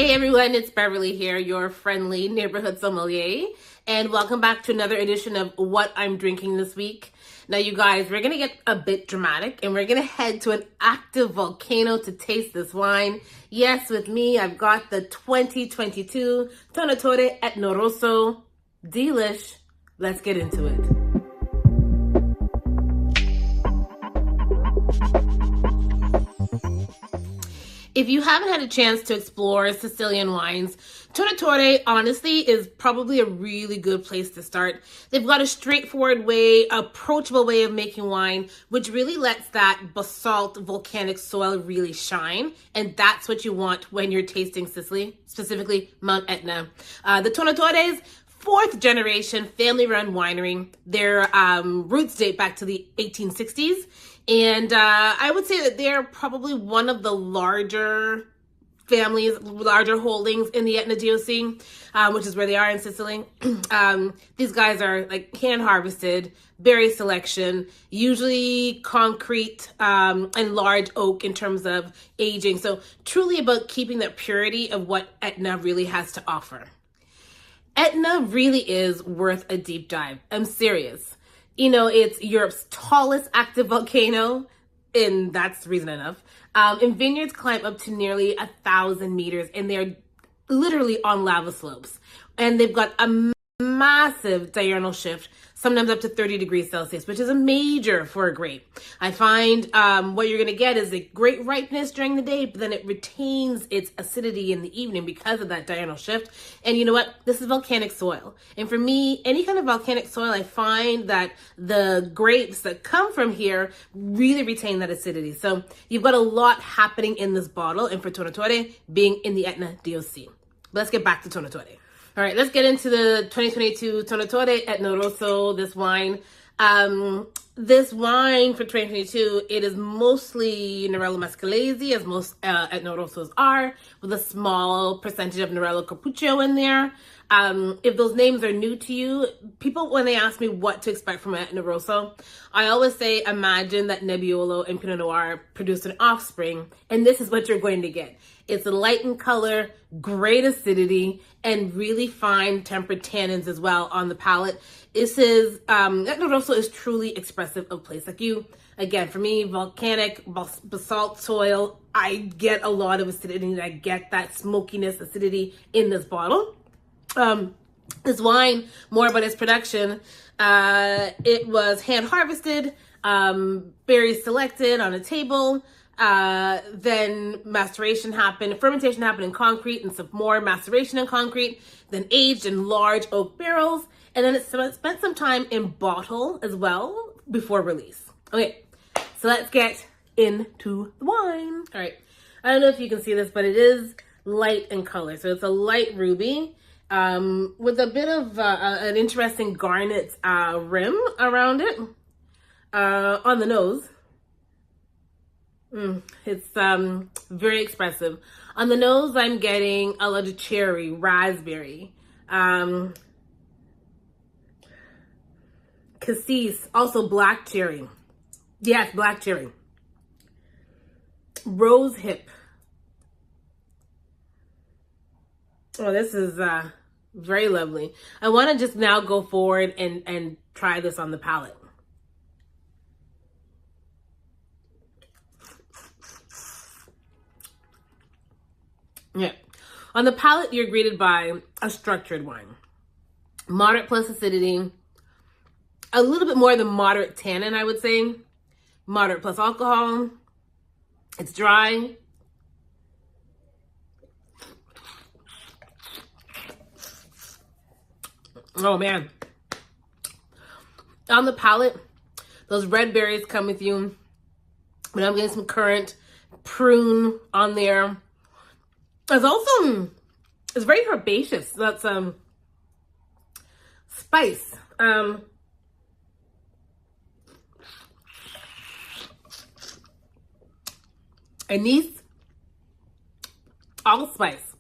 Hey everyone, it's Beverly here, your friendly neighborhood sommelier, and welcome back to another edition of What I'm Drinking This Week. Now you guys, we're gonna get a bit dramatic and we're gonna head to an active volcano to taste this wine. Yes, with me, I've got the 2022 Tornatore Etna Rosso. Delish. Let's get into it. If you haven't had a chance to explore Sicilian wines, Tornatore, honestly, is probably a really good place to start. They've got a straightforward way, approachable way of making wine, which really lets that basalt volcanic soil really shine. And that's what you want when you're tasting Sicily, specifically Mount Etna. The Tornatore's fourth generation family-run winery. Their roots date back to the 1860s. And I would say that they're probably one of the larger families, larger holdings in the Etna DOC, which is where they are in Sicily. These guys are like hand harvested, berry selection, usually concrete and large oak in terms of aging. So truly about keeping that purity of what Etna really has to offer. Etna really is worth a deep dive. I'm serious. You know, it's Europe's tallest active volcano, and that's reason enough. And vineyards climb up to nearly 1,000 meters, and they're literally on lava slopes. And they've got a massive diurnal shift, sometimes up to 30 degrees Celsius, which is a major for a grape. I find what you're going to get is a great ripeness during the day, but then it retains its acidity in the evening because of that diurnal shift. And you know what? This is volcanic soil. And for me, any kind of volcanic soil, I find that the grapes that come from here really retain that acidity. So you've got a lot happening in this bottle, and for Tornatore being in the Etna DOC. Let's get back to Tornatore. All right, let's get into the 2022 Tornatore Etna Rosso, this wine. This wine for 2022, it is mostly Nerello Mascalese, as most Etna Rossos are, with a small percentage of Nerello Cappuccio in there. If those names are new to you, people, when they ask me what to expect from Etna Rosso, I always say, imagine that Nebbiolo and Pinot Noir produced an offspring, and this is what you're going to get. It's light in color, great acidity, and really fine tempered tannins as well on the palate. This is, Etna Rosso is truly expressive of place. Like you, again, for me, volcanic, basalt soil, I get a lot of acidity, and I get that smokiness, acidity in this bottle. This wine, more about its production, it was hand harvested, berries selected on a table, then maceration happened, fermentation happened in concrete, and some more maceration in concrete, then aged in large oak barrels, and then it spent some time in bottle as well before release. Okay, so let's get into the wine. All right, I don't know if you can see this, but it is light in color. So it's a light ruby, with a bit of an interesting garnet rim around it on the nose. It's very expressive. On the nose, I'm getting a lot of cherry, raspberry, cassis, also black cherry. Yes, black cherry. Rose hip. Oh, this is very lovely. I want to just now go forward and try this on the palate. Yeah. On the palate, you're greeted by a structured wine. Moderate plus acidity. A little bit more than moderate tannin, I would say. Moderate plus alcohol. It's dry. Oh man. On the palate, those red berries come with you. But I'm getting some currant, prune on there. It's also, it's very herbaceous. That's spice. Anise, allspice.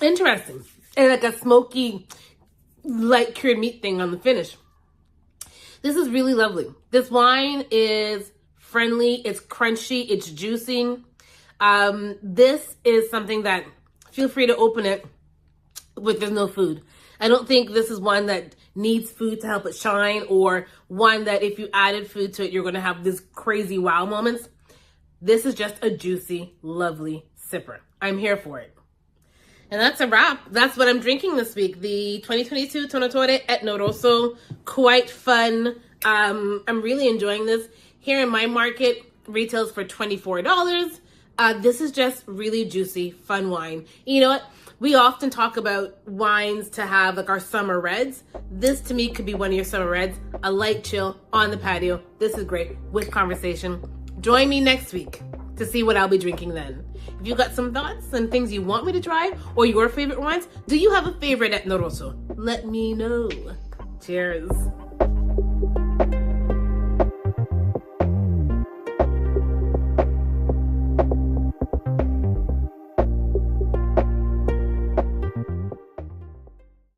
Interesting. And like a smoky, light cured meat thing on the finish. This is really lovely. This wine is friendly, it's crunchy, it's juicy. This is something that feel free to open it with there's no food. I don't think this is one that needs food to help it shine, or one that if you added food to it, you're going to have this crazy wow moments. This is just a juicy, lovely sipper. I'm here for it. And that's a wrap. That's what I'm drinking this week. The 2022 Tornatore Etna Rosso. Quite fun. I'm really enjoying this. Here in my market, retails for $24. This is just really juicy, fun wine. You know what? We often talk about wines to have like our summer reds. This to me could be one of your summer reds. A light chill on the patio. This is great with conversation. Join me next week to see what I'll be drinking then. If you got some thoughts and things you want me to try, or your favorite wines, do you have a favorite Etna Rosso? Let me know. Cheers.